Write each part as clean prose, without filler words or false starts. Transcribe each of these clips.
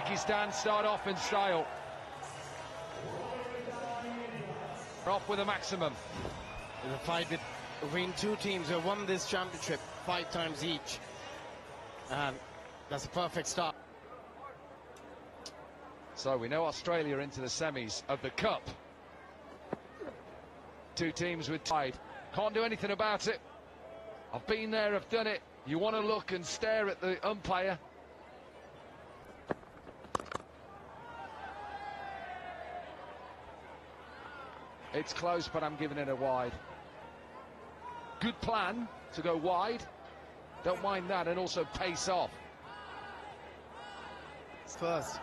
Pakistan start off in style. Off with a maximum. There's a fight between two teams who have won this championship 5 times each. And that's a perfect start. So we know Australia into the semis of the Cup. 2 teams with tied. Can't do anything about it. I've been there, I've done it. You want to look and stare at the umpire. It's close, but I'm giving it a wide. Good plan to go wide. Don't mind that, and also pace off. First,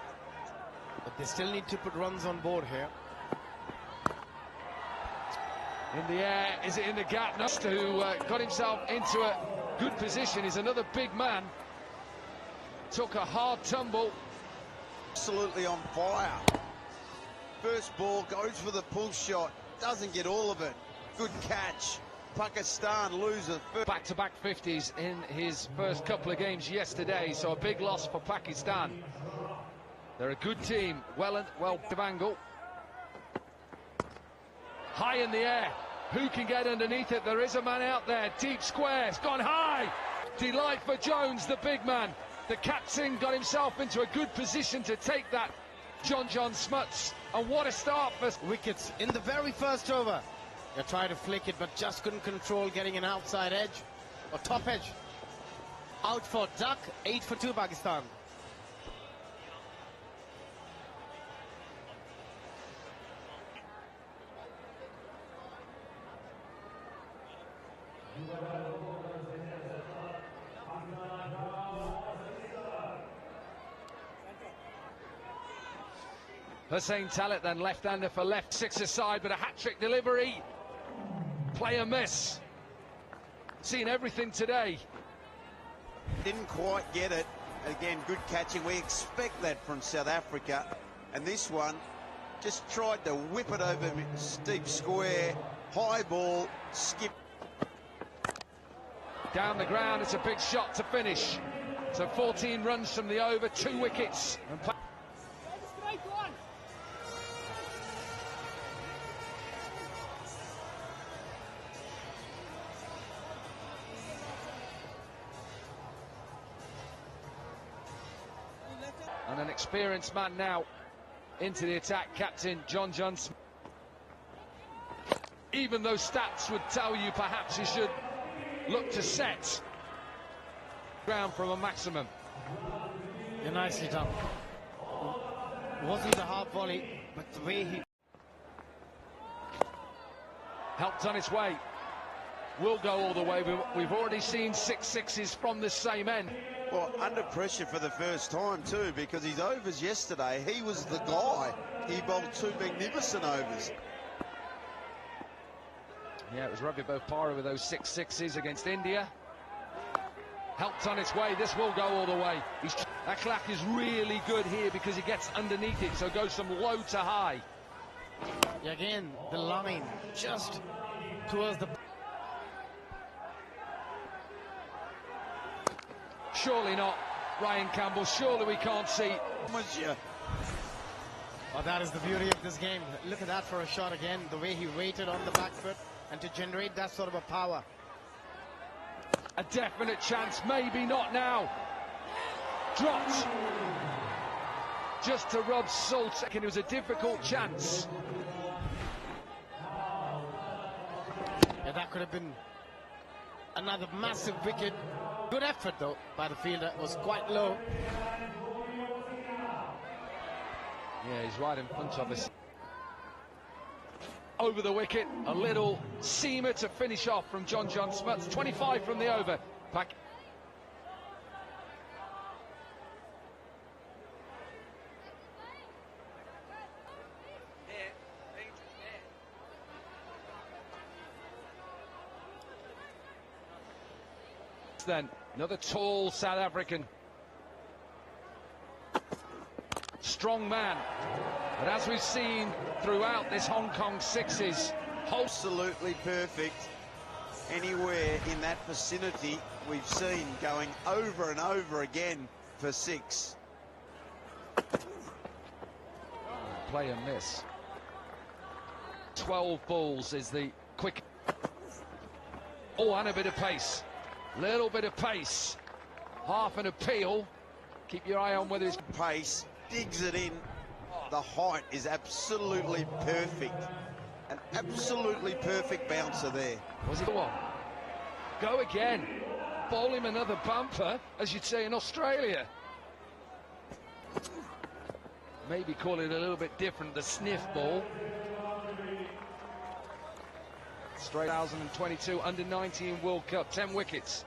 but they still need to put runs on board here. In the air, is it in the gap? No, who got himself into a good position. He's another big man. Took a hard tumble. Absolutely on fire. First ball goes for the pull shot. Doesn't get all of it. Good catch. Pakistan loses. Back-to-back 50s in his first couple of games yesterday, so a big loss for Pakistan. They're a good team. Well angle. High in the air. Who can get underneath it? There is a man out there. Deep square. It's gone high. Delight for Jones, the big man. The captain got himself into a good position to take that. John Smuts. And what a start for wickets in the very first over. They tried to flick it, but just couldn't control getting an outside edge or top edge. Out for duck. 8 for 2 Pakistan. Hussain Talit then left-hander for left, 6 aside, but a hat-trick delivery. Player miss. Seen everything today. Didn't quite get it. Again, good catching. We expect that from South Africa. And this one just tried to whip it over steep square. High ball, skip. Down the ground, it's a big shot to finish. So 14 runs from the over, 2 wickets. And an experienced man now into the attack, captain John Johnson. Even those stats would tell you perhaps you should look to set ground from a maximum. You're nicely done. It wasn't a hard volley, but the way he helped on its way. Will go all the way. We've already seen 6 sixes from the same end. Well, under pressure for the first time too, because his overs yesterday, he was the guy. He bowled 2 magnificent overs. Yeah, it was Ravi Bopara with those 6 sixes against India. Helped on its way. This will go all the way. That clock is really good here because he gets underneath it, so goes from low to high. Again, the line just towards the... Surely not, Ryan Campbell. Surely we can't see. Well, that is the beauty of this game. Look at that for a shot again. The way he waited on the back foot and to generate that sort of a power. A definite chance, maybe not now. Dropped. Just to rub salt. It was a difficult chance. Yeah, that could have been another massive wicket. Good effort though by the fielder. It was quite low. Yeah, he's right in front of us. Over the wicket, a little seamer to finish off from John Smuts. 25 from the over. Back. Then another tall South African, strong man, but as we've seen throughout this Hong Kong sixes, absolutely perfect. Anywhere in that vicinity we've seen going over and over again for 6. play and miss. 12 balls is the quick. Oh, and a bit of pace. Little bit of pace. Half an appeal. Keep your eye on whether it's pace, digs it in. The height is absolutely perfect. An absolutely perfect bouncer there. Was it one? Go again. Bowl him another bumper, as you'd say in Australia. Maybe call it a little bit different, the sniff ball. Straight 2022 under-19 World Cup, 10 wickets.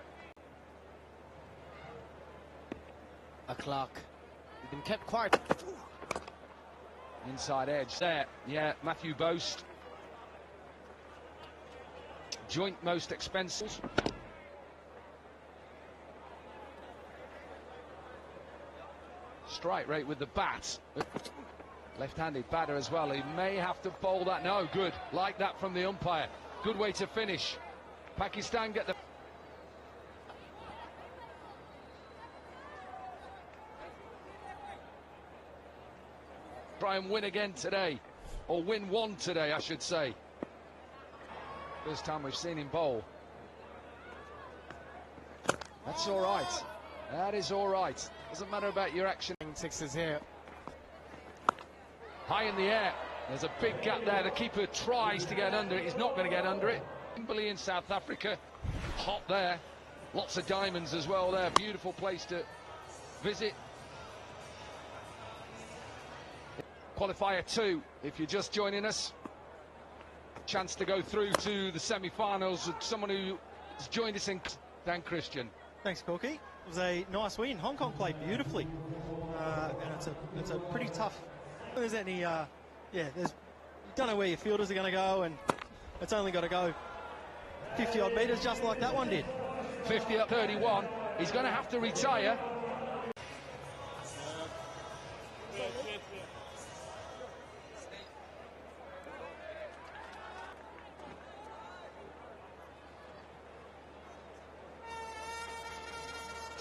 A Clark. He's been kept quiet. Inside edge there. Yeah, Matthew Boast. Joint most expensive. Strike rate with the bat. Left-handed batter as well. He may have to bowl that. No, good. Like that from the umpire. Good way to finish. Pakistan get the... Try and win again today. Or win one today, I should say. First time we've seen him bowl. That's all right. That is all right. Doesn't matter about your action. Sixes here. High in the air. There's a big gap there. The keeper tries to get under it. He's not going to get under it. Kimberley in South Africa. Hot there. Lots of diamonds as well there. Beautiful place to visit. Qualifier 2, if you're just joining us. Chance to go through to the semi-finals with someone who has joined us in Dan Christian. Thanks, Corky. It was a nice win. Hong Kong played beautifully, and it's a pretty tough. There's any, you don't know where your fielders are going to go, and it's only got to go 50 odd metres, just like that one did. 50 up 31. He's going to have to retire.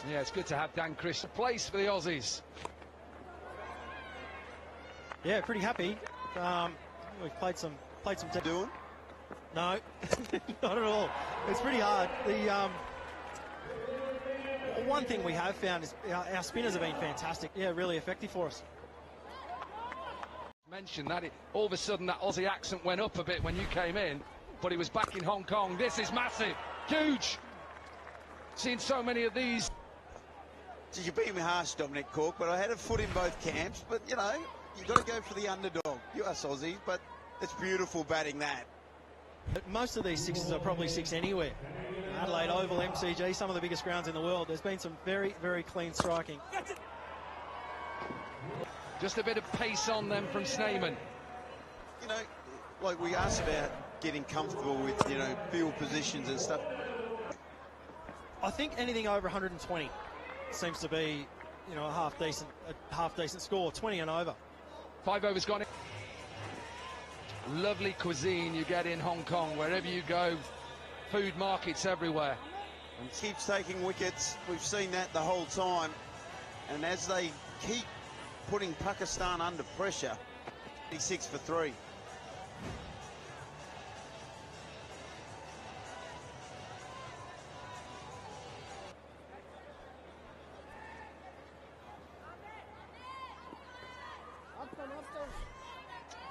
Yeah, it's good to have Dan Christian place for the Aussies. Yeah, pretty happy. We've played some. Doing? No, not at all. It's pretty hard. The one thing we have found is our spinners have been fantastic. Yeah, really effective for us. Mentioned that all of a sudden that Aussie accent went up a bit when you came in, but he was back in Hong Kong. This is massive, huge. Seen so many of these. You're being harsh, Dominic Cork, but I had a foot in both camps. But, you know, you've got to go for the underdog. You us Aussies, but it's beautiful batting that. But most of these sixes are probably six anywhere. Adelaide Oval, MCG, some of the biggest grounds in the world. There's been some very, very clean striking. Just a bit of pace on them from Sneyman. You know, like we asked about getting comfortable with, you know, field positions and stuff. I think anything over 120 seems to be, you know, a half decent score. 20 and over. 5 overs gone in. Lovely cuisine you get in Hong Kong. Wherever you go, food markets everywhere. And keeps taking wickets. We've seen that the whole time. And as they keep putting Pakistan under pressure, 6 for 3.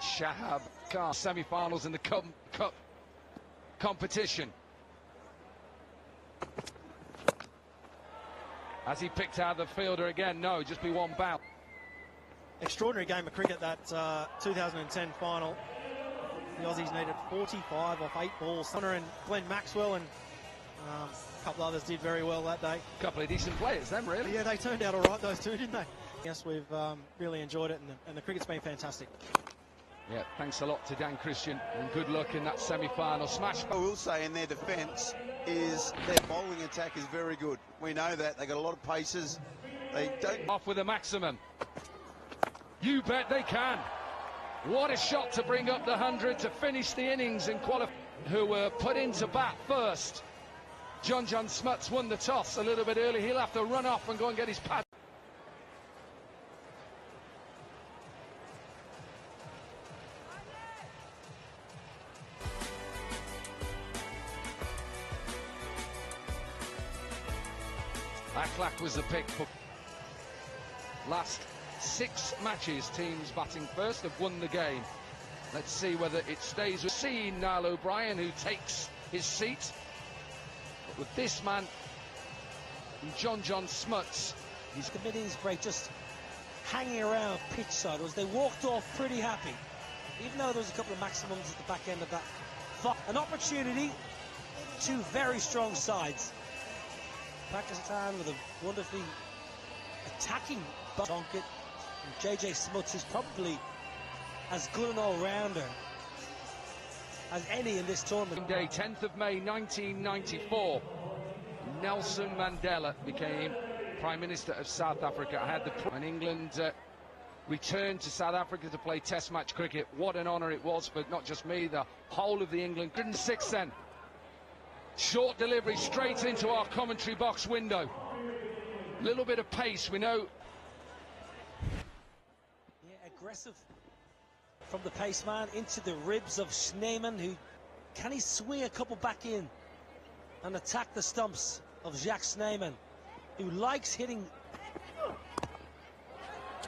Shahab Khan, semi-finals in the Cup competition. Has he picked out the fielder again? No, just be one bounce. Extraordinary game of cricket, that 2010 final. The Aussies needed 45 off 8 balls. Connor and Glenn Maxwell and a couple others did very well that day. A couple of decent players, them really. Yeah, they turned out all right, those two, didn't they? Yes, we've really enjoyed it, and the cricket's been fantastic. Yeah, thanks a lot to Dan Christian, and good luck in that semi-final smash. I will say in their defence is their bowling attack is very good. We know that. They've got a lot of paces. They don't... Off with a maximum. You bet they can. What a shot to bring up the 100 to finish the innings in qualify. Who were put into bat first. John Smuts won the toss a little bit early. He'll have to run off and go and get his pad. Akhlaq was the pick for last 6 matches. Teams batting first have won the game. Let's see whether it stays with Niall O'Brien, who takes his seat. But with this man, John Smuts, he's the mid-innings break just hanging around pitch side. As they walked off pretty happy, even though there was a couple of maximums at the back end of that. An opportunity, 2 very strong sides. Pakistan with a wonderfully attacking Tonkit, and JJ Smuts is probably as good an all-rounder as any in this tournament. Day 10th of May 1994, Nelson Mandela became Prime Minister of South Africa. I had when England returned to South Africa to play Test match cricket. What an honour it was for not just me, the whole of the England. 106 then. Short delivery straight into our commentary box window. Little bit of pace, we know. Yeah, aggressive from the pace man into the ribs of Snyman, who can he swing a couple back in and attack the stumps of Jacques Snyman, who likes hitting.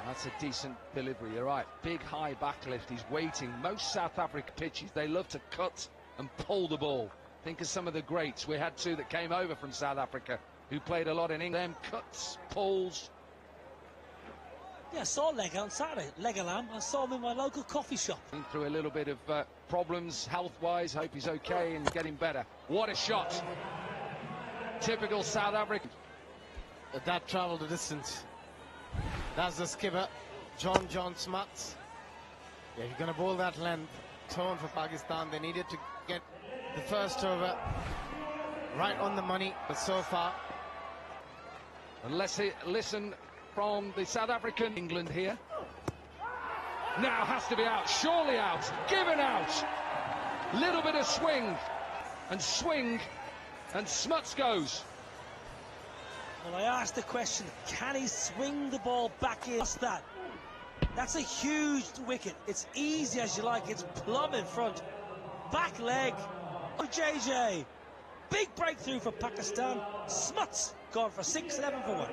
That's a decent delivery, you're right. Big high backlift, he's waiting. Most South Africa pitches, they love to cut and pull the ball. Think of some of the greats. We had 2 that came over from South Africa who played a lot in England. Them cuts, pulls. Yeah, I saw Lega on Saturday, Legolam. I saw him in my local coffee shop. Been through a little bit of problems health-wise. Hope he's okay and getting better. What a shot. Typical South African. That travelled a distance. That's the skipper, John Smuts. Yeah, you're going to bowl that length tone for Pakistan. They needed to get the first over right on the money, but so far. And let's listen from the South African. England here. Now has to be out, surely out, given out. Little bit of swing, and Smuts goes. Well, I asked the question, can he swing the ball back in? That's a huge wicket. It's easy as you like, it's plumb in front. Back leg. Oh, JJ. Big breakthrough for Pakistan. Smuts gone for 6, 11 for 1.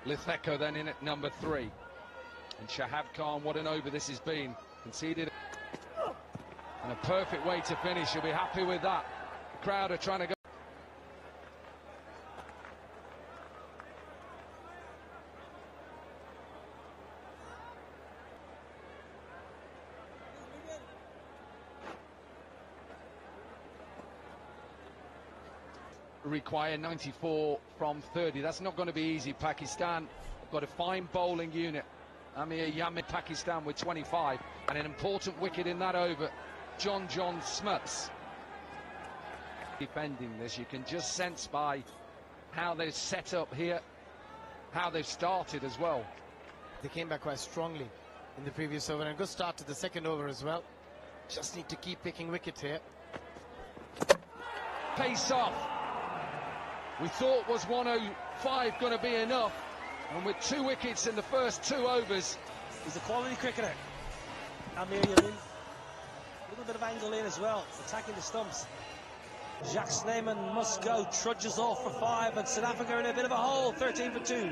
Litheko then in at number 3. And Shahab Khan, what an over this has been. Conceded. And a perfect way to finish. You'll be happy with that. The crowd are trying to go. Require 94 from 30. That's not going to be easy. Pakistan have got a fine bowling unit. Amir Yamid, Pakistan with 25, and an important wicket in that over. John Smuts defending this. You can just sense by how they've set up here, how they've started as well. They came back quite strongly in the previous over, and a good start to the second over as well. Just need to keep picking wickets here. Pace off. We thought was 105 going to be enough, and with 2 wickets in the first 2 overs. He's a quality cricketer. Amir Yamin. A little bit of angle in as well, attacking the stumps. Jacques Snyman must go, trudges off for 5, and South Africa in a bit of a hole, 13 for 2.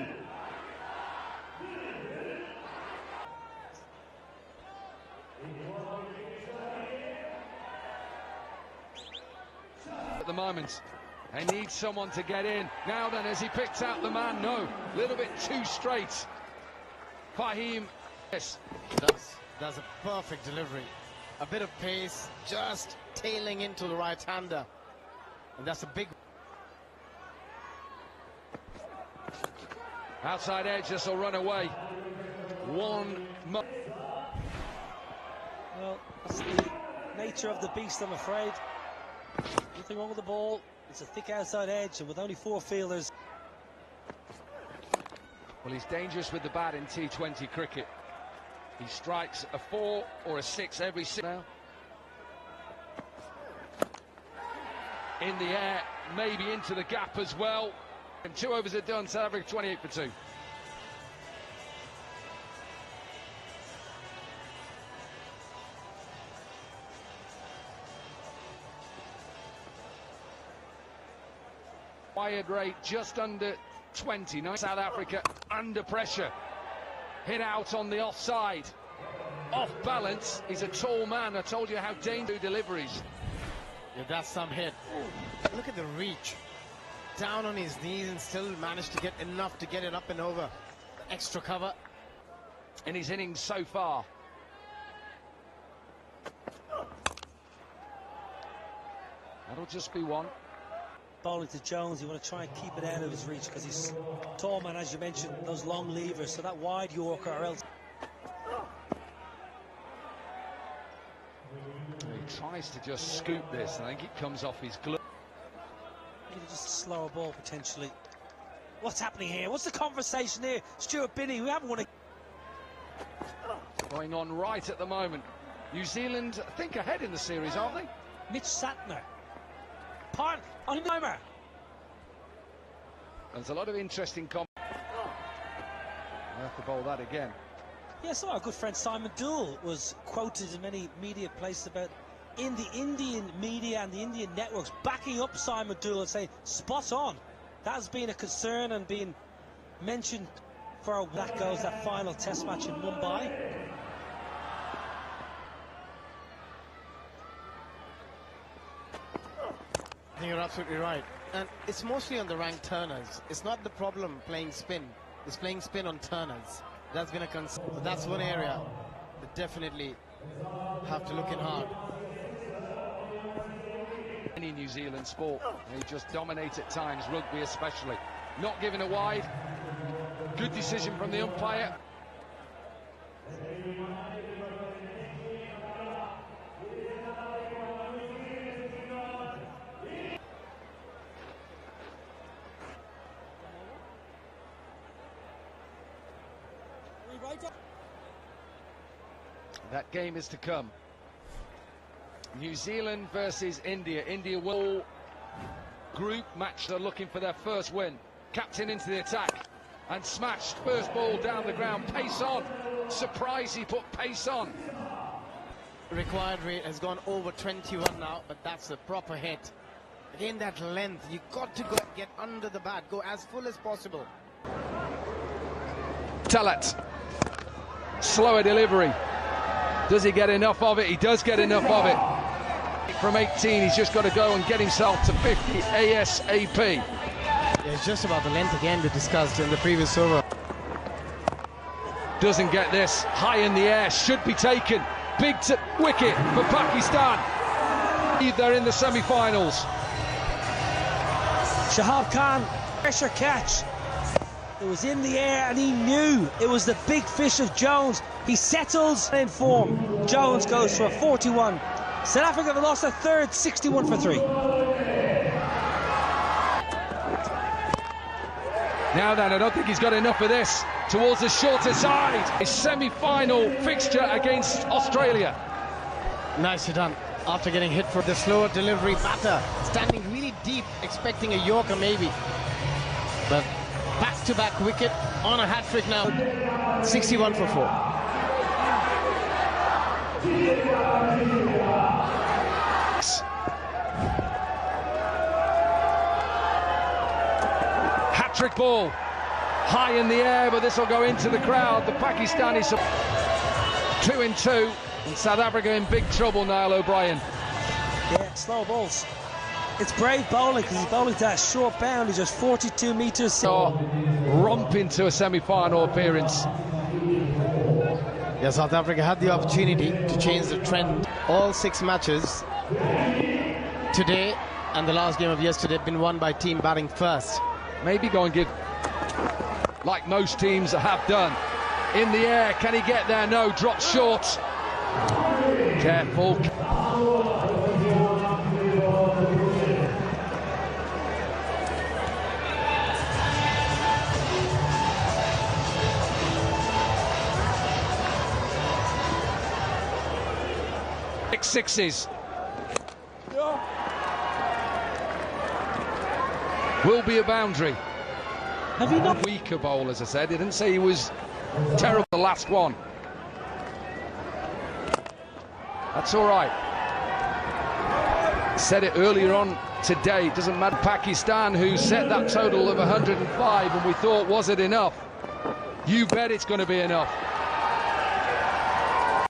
At the moment, they need someone to get in. Now then, as he picks out the man, no, a little bit too straight. Fahim, yes. That's a perfect delivery. A bit of pace, just tailing into the right-hander. And that's a big... Outside edge, this will run away. Well, that's the nature of the beast, I'm afraid. Nothing wrong with the ball. It's a thick outside edge, and with only 4 fielders. Well, he's dangerous with the bat in T20 cricket. He strikes a 4 or a 6 every 6 now. In the air, maybe into the gap as well. And 2 overs are done, South Africa 28 for 2. Fired rate just under 20. Now South Africa under pressure. Hit out on the offside. Off balance. He's a tall man. I told you how dangerous deliveries. Yeah, that's some hit. Look at the reach. Down on his knees and still managed to get enough to get it up and over. Extra cover. In his innings so far. That'll just be one. Bowling to Jones, you want to try and keep it out of his reach because he's tall man, as you mentioned, those long levers, so that wide Yorker or else. He tries to just scoop this, and I think it comes off his glove. Just a slower ball potentially. What's happening here? What's the conversation here? Stuart Binney, we haven't won a... Going on right at the moment. New Zealand, I think, ahead in the series, aren't they? Mitch Satner. Part on timer. There's a lot of interesting I have to bowl that again. Yes, our good friend Simon Dool was quoted in many media places about in the Indian media and the Indian networks backing up Simon Dool and saying spot on. That has been a concern and been mentioned for that goes that final test match in Mumbai. I think you're absolutely right. And it's mostly on the rank turners. It's not the problem playing spin. It's playing spin on turners. That's been a concern. So that's one area that definitely have to look in hard. Any New Zealand sport, they just dominate at times, rugby especially. Not giving it wide. Good decision from the umpire. That game is to come. New Zealand versus India. India will group match. They're looking for their first win. Captain into the attack and smashed. First ball down the ground. Pace on. Surprise, he put pace on. Required rate has gone over 21 now, but that's a proper hit. Again, that length. You got to go get under the bat. Go as full as possible. Talat. Slower delivery. Does he get enough of it? He does get enough of it. From 18, he's just got to go and get himself to 50 ASAP. Yeah, it's just about the length again we discussed in the previous over. Doesn't get this. High in the air. Should be taken. Big wicket for Pakistan. They're in the semi-finals. Shahab Khan, pressure catch. It was in the air and he knew it was the big fish of Jones. He settles in form. Jones goes for a 41. South Africa have lost a third, 61 for 3. Now then, I don't think he's got enough of this. Towards the shorter side. His semi-final fixture against Australia. Nicely done. After getting hit for the slower delivery batter, standing really deep, expecting a Yorker maybe. But back-to-back wicket on a hat-trick now. 61 for 4. Hat-trick ball. High in the air, but this will go into the crowd. The Pakistanis 2 in 2. And South Africa in big trouble, Niall O'Brien. Yeah, slow balls. It's brave bowling because he's bowling to that short bound. He's just 42 metres. Romp into a semi-final appearance. Yeah, South Africa had the opportunity to change the trend. All 6 matches today and the last game of yesterday have been won by team batting first. Maybe go and give, like most teams have done. In the air, can he get there? No, dropped short. Careful. Sixes. Will be a boundary. Have you not? Weaker bowl, as I said. He didn't say he was terrible the last one. That's all right. Said it earlier on today. It doesn't matter. Pakistan, who set that total of 105, and we thought, was it enough? You bet it's going to be enough.